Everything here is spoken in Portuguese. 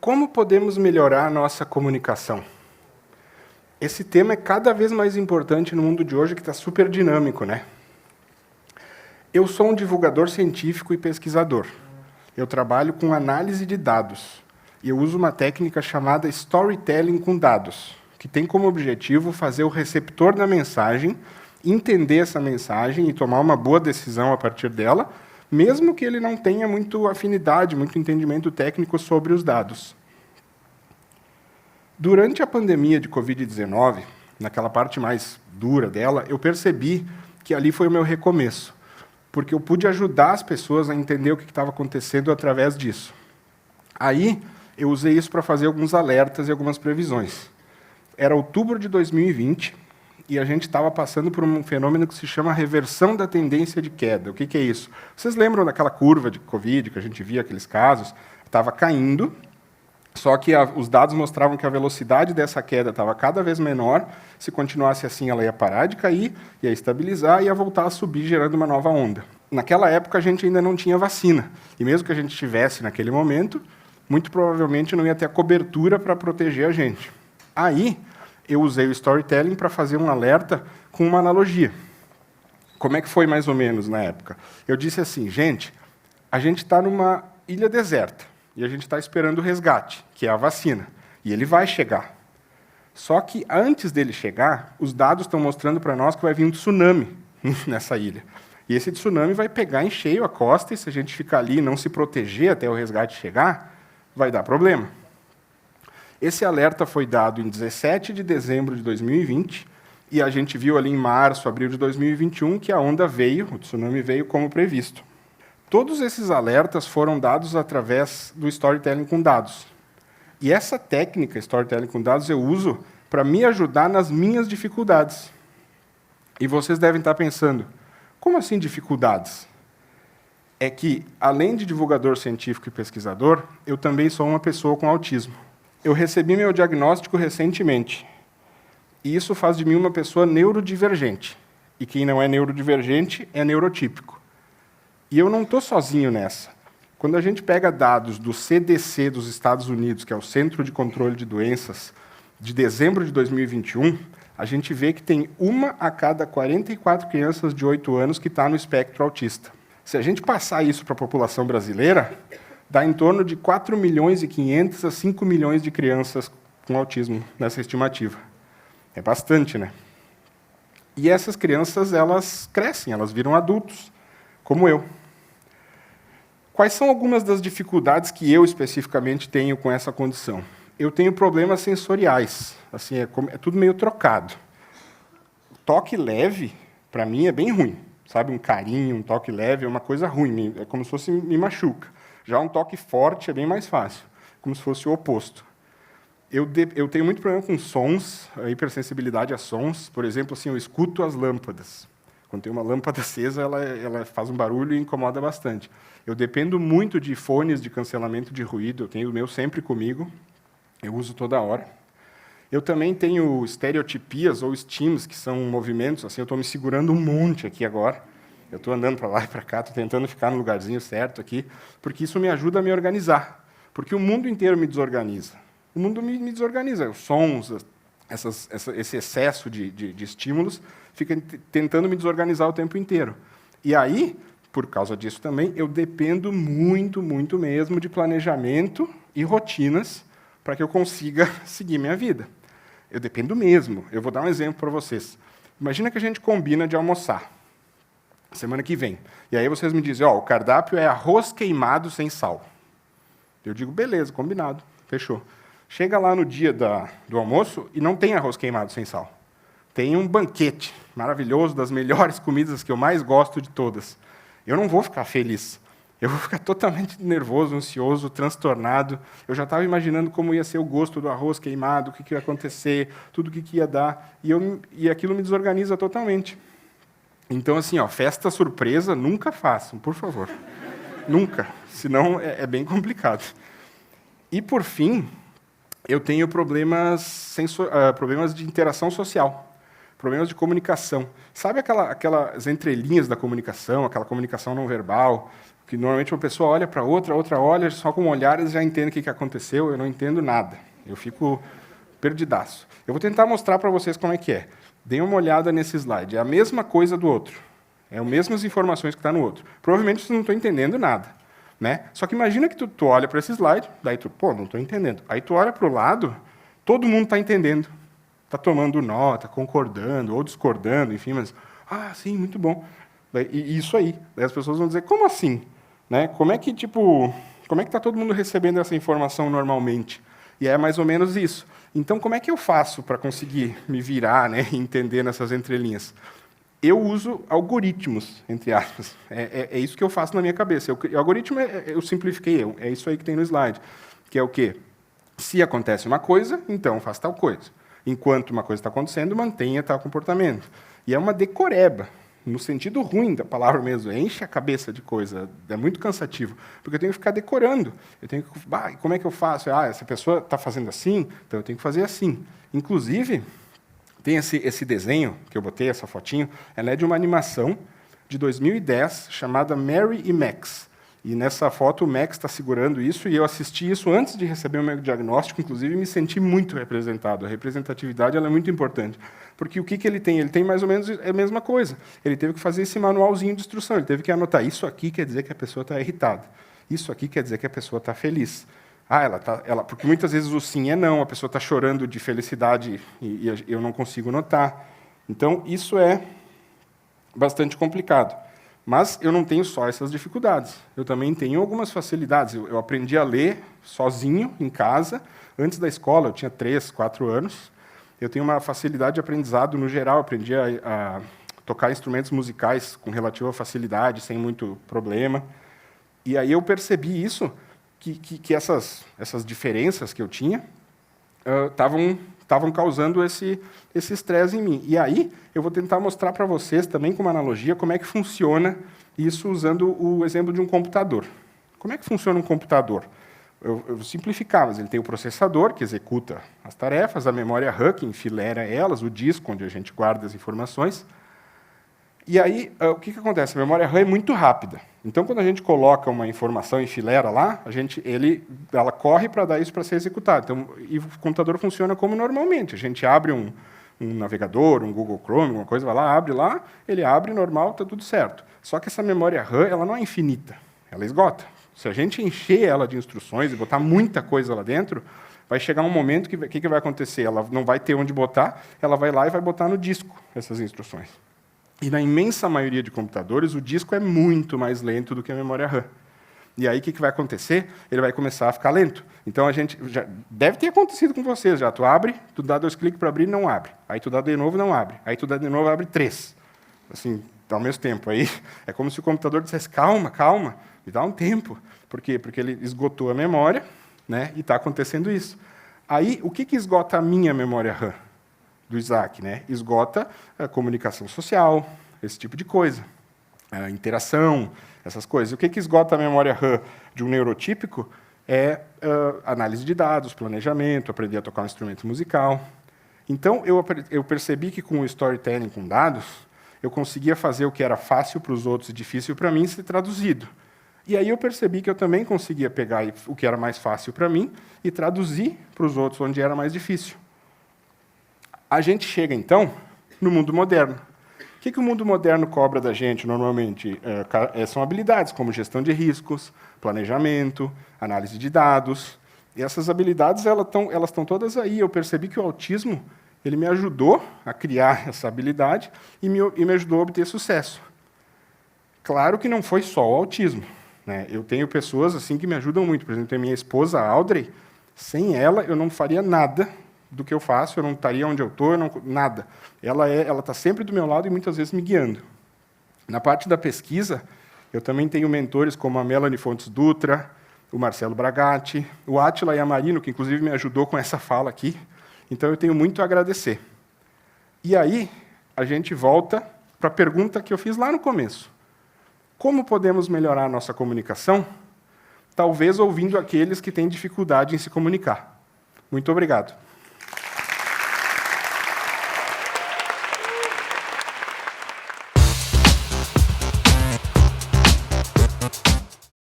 Como podemos melhorar a nossa comunicação? Esse tema é cada vez mais importante no mundo de hoje, que está super dinâmico, né? Eu sou um divulgador científico e pesquisador. Eu trabalho com análise de dados. E eu uso uma técnica chamada storytelling com dados, que tem como objetivo fazer o receptor da mensagem entender essa mensagem e tomar uma boa decisão a partir dela, mesmo que ele não tenha muito afinidade, muito entendimento técnico sobre os dados. Durante a pandemia de Covid-19, naquela parte mais dura dela, eu percebi que ali foi o meu recomeço, porque eu pude ajudar as pessoas a entender o que estava acontecendo através disso. Aí, eu usei isso para fazer alguns alertas e algumas previsões. Era outubro de 2020, e a gente estava passando por um fenômeno que se chama reversão da tendência de queda. O que é isso? Vocês lembram daquela curva de Covid, que a gente via aqueles casos? Estava caindo, só que os dados mostravam que a velocidade dessa queda estava cada vez menor. Se continuasse assim, ela ia parar de cair, ia estabilizar e ia voltar a subir, gerando uma nova onda. Naquela época, a gente ainda não tinha vacina. E mesmo que a gente tivesse naquele momento, muito provavelmente não ia ter a cobertura para proteger a gente. Aí, eu usei o storytelling para fazer um alerta com uma analogia. Como é que foi mais ou menos na época? Eu disse assim, gente, a gente está numa ilha deserta e a gente está esperando o resgate, que é a vacina, e ele vai chegar. Só que antes dele chegar, os dados estão mostrando para nós que vai vir um tsunami nessa ilha. E esse tsunami vai pegar em cheio a costa e se a gente ficar ali e não se proteger até o resgate chegar, vai dar problema. Esse alerta foi dado em 17 de dezembro de 2020, e a gente viu ali em março, abril de 2021, que a onda veio, o tsunami veio como previsto. Todos esses alertas foram dados através do storytelling com dados. E essa técnica, storytelling com dados, eu uso para me ajudar nas minhas dificuldades. E vocês devem estar pensando, como assim dificuldades? É que, além de divulgador científico e pesquisador, eu também sou uma pessoa com autismo. Eu recebi meu diagnóstico recentemente, e isso faz de mim uma pessoa neurodivergente. E quem não é neurodivergente é neurotípico. E eu não estou sozinho nessa. Quando a gente pega dados do CDC dos Estados Unidos, que é o Centro de Controle de Doenças, de dezembro de 2021, a gente vê que tem 1 a cada 44 crianças de 8 anos que está no espectro autista. Se a gente passar isso para a população brasileira, dá em torno de 4 milhões e 500 a 5 milhões de crianças com autismo nessa estimativa. É bastante, né? E essas crianças, elas crescem, elas viram adultos, como eu. Quais são algumas das dificuldades que eu especificamente tenho com essa condição? Eu tenho problemas sensoriais, assim, é tudo meio trocado. Toque leve, para mim, é bem ruim. Sabe, um carinho, um toque leve é uma coisa ruim, é como se fosse me machuca. Já um toque forte é bem mais fácil, como se fosse o oposto. Eu tenho muito problema com sons, a hipersensibilidade a sons. Por exemplo, assim, eu escuto as lâmpadas. Quando tem uma lâmpada acesa, ela faz um barulho e incomoda bastante. Eu dependo muito de fones de cancelamento de ruído, eu tenho o meu sempre comigo, eu uso toda hora. Eu também tenho estereotipias ou stims, que são movimentos, assim, eu estou me segurando um monte aqui agora. Eu estou andando para lá e para cá, estou tentando ficar no lugarzinho certo aqui, porque isso me ajuda a me organizar. Porque o mundo inteiro me desorganiza. O mundo me desorganiza. Os sons, esse excesso de estímulos, fica tentando me desorganizar o tempo inteiro. E aí, por causa disso também, eu dependo muito, muito mesmo de planejamento e rotinas para que eu consiga seguir minha vida. Eu dependo mesmo. Eu vou dar um exemplo para vocês. Imagina que a gente combina de almoçar semana que vem. E aí vocês me dizem, o cardápio é arroz queimado sem sal. Eu digo, beleza, combinado, fechou. Chega lá no dia do almoço e não tem arroz queimado sem sal. Tem um banquete maravilhoso, das melhores comidas que eu mais gosto de todas. Eu não vou ficar feliz. Eu vou ficar totalmente nervoso, ansioso, transtornado. Eu já estava imaginando como ia ser o gosto do arroz queimado, o que ia acontecer, tudo o que ia dar. E aquilo me desorganiza totalmente. Então, assim, festa surpresa, nunca façam, por favor. Nunca, senão é bem complicado. E, por fim, eu tenho problemas de interação social. problemas de comunicação. Sabe aquelas entrelinhas da comunicação, aquela comunicação não verbal, que normalmente uma pessoa olha para outra, a outra olha, só com olhares já entende o que aconteceu, eu não entendo nada. Eu fico perdidaço. Eu vou tentar mostrar para vocês como é que é. Deem uma olhada nesse slide. É a mesma coisa do outro. É as mesmas informações que está no outro. Provavelmente vocês não estão entendendo nada. Né? Só que imagina que tu olha para esse slide, daí tu, não estou entendendo. Aí tu olha para o lado, todo mundo está entendendo. Está tomando nota, concordando ou discordando, enfim, mas, sim, muito bom. E isso aí. Daí as pessoas vão dizer, como assim? Né? Como é que está todo mundo recebendo essa informação normalmente? E é mais ou menos isso. Então, como é que eu faço para conseguir me virar, né, e entender nessas entrelinhas? Eu uso algoritmos, entre aspas. É isso que eu faço na minha cabeça. O algoritmo, eu simplifiquei, é isso aí que tem no slide, que é o quê? Se acontece uma coisa, então faça tal coisa. Enquanto uma coisa está acontecendo, mantenha tal comportamento. E é uma decoreba, no sentido ruim da palavra mesmo, enche a cabeça de coisa, é muito cansativo, porque eu tenho que ficar decorando. Eu tenho que, como é que eu faço? Essa pessoa está fazendo assim, então eu tenho que fazer assim. Inclusive, tem esse desenho, que eu botei, essa fotinho, ela é de uma animação de 2010, chamada Mary e Max. E nessa foto o Max está segurando isso, e eu assisti isso antes de receber o meu diagnóstico, inclusive me senti muito representado. A representatividade ela é muito importante. Porque o que ele tem? Ele tem mais ou menos a mesma coisa. Ele teve que fazer esse manualzinho de instrução, ele teve que anotar, isso aqui quer dizer que a pessoa está irritada, isso aqui quer dizer que a pessoa está feliz. Porque muitas vezes o sim é não, a pessoa está chorando de felicidade e eu não consigo notar. Então, isso é bastante complicado. Mas eu não tenho só essas dificuldades. Eu também tenho algumas facilidades. Eu aprendi a ler sozinho, em casa. Antes da escola, eu tinha 3, 4 anos. Eu tenho uma facilidade de aprendizado no geral. Aprendi a tocar instrumentos musicais com relativa facilidade, sem muito problema. E aí eu percebi isso, que essas diferenças que eu tinha estavam causando esse estresse em mim. E aí eu vou tentar mostrar para vocês também, com uma analogia, como é que funciona isso usando o exemplo de um computador. Como é que funciona um computador? Eu vou simplificar, mas ele tem o processador, que executa as tarefas, a memória RAM, que enfileira elas, o disco, onde a gente guarda as informações. E aí, o que acontece? A memória RAM é muito rápida. Então, quando a gente coloca uma informação em fileira lá, ela corre para dar isso para ser executado. Então, e o computador funciona como normalmente. A gente abre um navegador, um Google Chrome, uma coisa, vai lá, abre lá, ele abre normal, está tudo certo. Só que essa memória RAM ela não é infinita, ela esgota. Se a gente encher ela de instruções e botar muita coisa lá dentro, vai chegar um momento que o que vai acontecer? Ela não vai ter onde botar, ela vai lá e vai botar no disco essas instruções. E na imensa maioria de computadores, o disco é muito mais lento do que a memória RAM. E aí, o que vai acontecer? Ele vai começar a ficar lento. Então, já deve ter acontecido com vocês já. Tu abre, tu dá 2 cliques para abrir, não abre. Aí, tu dá de novo, não abre. Aí, tu dá de novo, abre 3. Assim, ao mesmo tempo. Aí, é como se o computador dissesse, calma, calma, me dá um tempo. Por quê? Porque ele esgotou a memória, né, e está acontecendo isso. Aí, o que esgota a minha memória RAM? Do Isaac, né? Esgota a comunicação social, esse tipo de coisa. A interação, essas coisas. O que esgota a memória RAM de um neurotípico é análise de dados, planejamento, aprender a tocar um instrumento musical. Então, eu percebi que com o storytelling com dados, eu conseguia fazer o que era fácil para os outros e difícil para mim ser traduzido. E aí eu percebi que eu também conseguia pegar o que era mais fácil para mim e traduzir para os outros onde era mais difícil. A gente chega, então, no mundo moderno. O que o mundo moderno cobra da gente, normalmente? São habilidades como gestão de riscos, planejamento, análise de dados. E essas habilidades elas estão todas aí. Eu percebi que o autismo ele me ajudou a criar essa habilidade e me ajudou a obter sucesso. Claro que não foi só o autismo, né? Eu tenho pessoas assim que me ajudam muito. Por exemplo, a minha esposa, Audrey. Sem ela, eu não faria nada do que eu faço, eu não estaria onde eu estou, nada. Ela está sempre do meu lado e muitas vezes me guiando. Na parte da pesquisa, eu também tenho mentores como a Melanie Fontes Dutra, o Marcelo Bragatti, o Átila Yamarino, que inclusive me ajudou com essa fala aqui. Então, eu tenho muito a agradecer. E aí, a gente volta para a pergunta que eu fiz lá no começo. Como podemos melhorar a nossa comunicação? Talvez ouvindo aqueles que têm dificuldade em se comunicar. Muito obrigado.